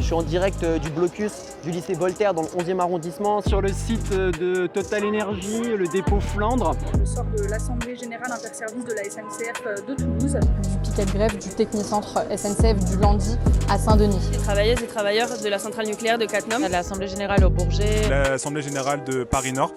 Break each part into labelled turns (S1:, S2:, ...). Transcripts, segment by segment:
S1: suis en direct du blocus du lycée Voltaire dans le 11e arrondissement.
S2: Sur le site de Total Énergie, le dépôt Flandre.
S3: Je sors de l'Assemblée Générale Interservices de la SNCF de Toulouse.
S4: Du piquet de grève du Technicentre SNCF du Landy à Saint-Denis.
S5: Les travailleuses et travailleurs de la centrale nucléaire de Cattenom.
S6: À l'Assemblée Générale au Bourget.
S7: L'Assemblée Générale de Paris-Nord.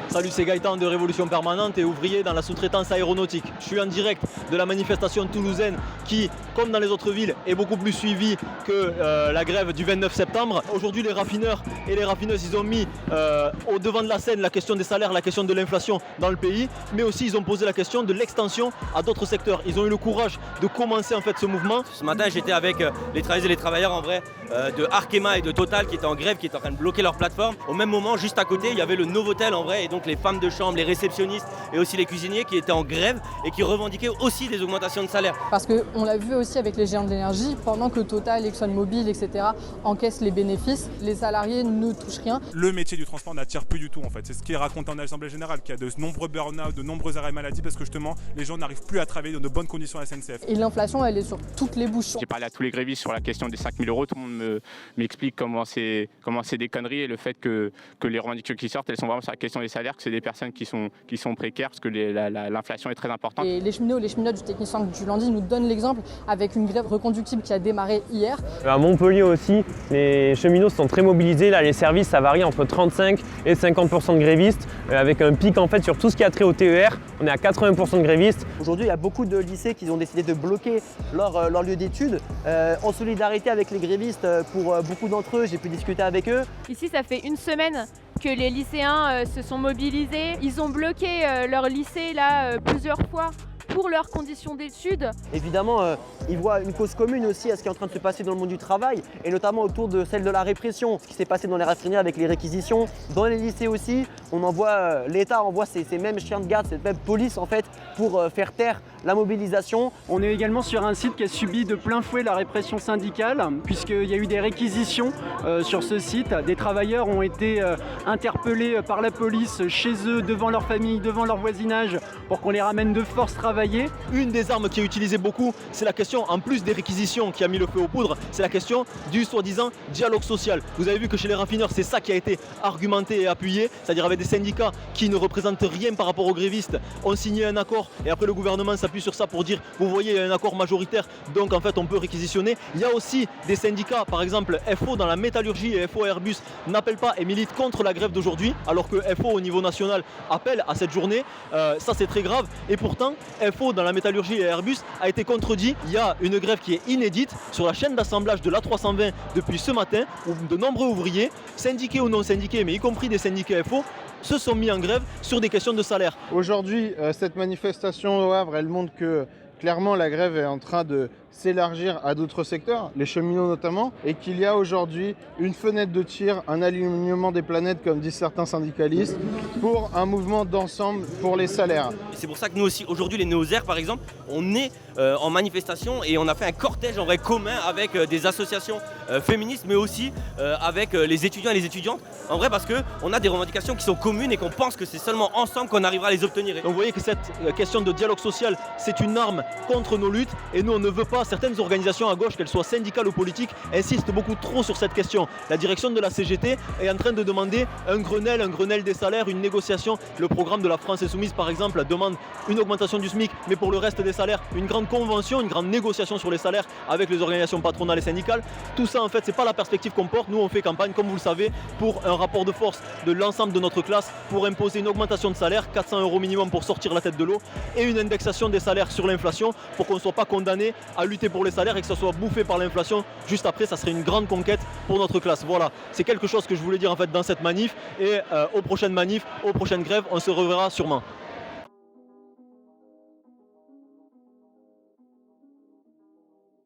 S8: Salut, c'est Gaëtan de Révolution Permanente et ouvrier dans la sous-traitance aéronautique. Je suis en direct de la manifestation toulousaine qui, comme dans les autres villes, est beaucoup plus suivie que la grève du 29 septembre. Aujourd'hui, les raffineurs et les raffineuses, ils ont mis au devant de la scène la question des salaires, la question de l'inflation dans le pays, mais aussi ils ont posé la question de l'extension à d'autres secteurs. Ils ont eu le courage de commencer en fait ce mouvement.
S9: Ce matin, j'étais avec les travailleuses et les travailleurs en vrai de Arkema et de Total qui étaient en grève, qui étaient en train de bloquer leur plateforme. Au même moment, juste à côté, il y avait le Novotel en vrai et donc les femmes de chambre, les réceptionnistes et aussi les cuisiniers qui étaient en grève et qui revendiquaient aussi des augmentations de salaire.
S4: Parce qu'on l'a vu aussi avec les géants de l'énergie, pendant que Total, ExxonMobil, etc. encaissent les bénéfices, les salariés ne touchent rien.
S7: Le métier du transport n'attire plus du tout en fait. C'est ce qui est raconté en Assemblée Générale, qu'il y a de nombreux burn-out, de nombreux arrêts maladie parce que justement les gens n'arrivent plus à travailler dans de bonnes conditions à la SNCF.
S4: Et l'inflation, elle est sur toutes les bouches.
S10: J'ai parlé à tous les grévistes sur la question des 5 000 €. Tout le monde m'explique comment c'est des conneries et le fait que les revendications qui sortent, elles sont vraiment sur la question des salaires, que c'est des personnes qui sont précaires parce que l'inflation est très importante.
S4: Et les cheminots et les cheminotes du Technicentre du Landy nous donnent l'exemple avec une grève reconductible qui a démarré hier.
S11: À Montpellier aussi, les cheminots sont très mobilisés. Là, les services, ça varie entre 35 et 50% de grévistes, avec un pic en fait sur tout ce qui a trait au TER. On est à 80% de grévistes.
S1: Aujourd'hui, il y a beaucoup de lycées qui ont décidé de bloquer leur lieu d'études en solidarité avec les grévistes. Pour beaucoup d'entre eux, j'ai pu discuter avec eux.
S12: Ici, ça fait une semaine que les lycéens se sont mobilisés. Ils ont bloqué leur lycée là plusieurs fois pour leurs conditions d'études.
S1: Évidemment, ils voient une cause commune aussi à ce qui est en train de se passer dans le monde du travail et notamment autour de celle de la répression. Ce qui s'est passé dans les raffineries avec les réquisitions, dans les lycées aussi, l'État envoie ces mêmes chiens de garde, cette même police en fait pour faire taire la mobilisation.
S2: On est également sur un site qui a subi de plein fouet la répression syndicale puisqu'il y a eu des réquisitions sur ce site. Des travailleurs ont été interpellés par la police chez eux, devant leur famille, devant leur voisinage pour qu'on les ramène de force travailler.
S8: Une des armes qui est utilisée beaucoup, c'est la question, en plus des réquisitions qui a mis le feu aux poudres, c'est la question du soi-disant dialogue social. Vous avez vu que chez les raffineurs, c'est ça qui a été argumenté et appuyé, c'est-à-dire avec des syndicats qui ne représentent rien par rapport aux grévistes, ont signé un accord et après le gouvernement s'appuie sur ça pour dire, vous voyez, il y a un accord majoritaire, donc en fait on peut réquisitionner. Il y a aussi des syndicats, par exemple FO dans la métallurgie et FO Airbus n'appellent pas et militent contre la grève d'aujourd'hui, alors que FO au niveau national appelle à cette journée. Ça c'est très grave et pourtant FO dans la métallurgie et Airbus a été contredit. Il y a une grève qui est inédite sur la chaîne d'assemblage de l'A320 depuis ce matin où de nombreux ouvriers, syndiqués ou non syndiqués, mais y compris des syndicats FO, se sont mis en grève sur des questions de salaire.
S13: Aujourd'hui, cette manifestation au Havre, elle montre que clairement la grève est en train de s'élargir à d'autres secteurs, les cheminots notamment, et qu'il y a aujourd'hui une fenêtre de tir, un alignement des planètes, comme disent certains syndicalistes, pour un mouvement d'ensemble pour les salaires.
S9: Et c'est pour ça que nous aussi, aujourd'hui, les Néo-Zers, par exemple, on est en manifestation et on a fait un cortège en vrai commun avec des associations féministes, mais aussi avec les étudiants et les étudiantes, en vrai parce qu'on a des revendications qui sont communes et qu'on pense que c'est seulement ensemble qu'on arrivera à les obtenir.
S8: Donc vous voyez que cette question de dialogue social, c'est une arme contre nos luttes et nous on ne veut pas, certaines organisations à gauche, qu'elles soient syndicales ou politiques, insistent beaucoup trop sur cette question. La direction de la CGT est en train de demander un Grenelle des salaires, une négociation. Le programme de la France Insoumise par exemple demande une augmentation du SMIC, mais pour le reste des salaires, une grande grande convention, une grande négociation sur les salaires avec les organisations patronales et syndicales. Tout ça en fait, c'est pas la perspective qu'on porte. Nous on fait campagne, comme vous le savez, pour un rapport de force de l'ensemble de notre classe, pour imposer une augmentation de salaire, 400 € minimum pour sortir la tête de l'eau, et une indexation des salaires sur l'inflation pour qu'on ne soit pas condamné à lutter pour les salaires et que ça soit bouffé par l'inflation juste après. Ça serait une grande conquête pour notre classe. Voilà, c'est quelque chose que je voulais dire en fait dans cette manif, et aux prochaines manifs, aux prochaines grèves, on se reverra sûrement.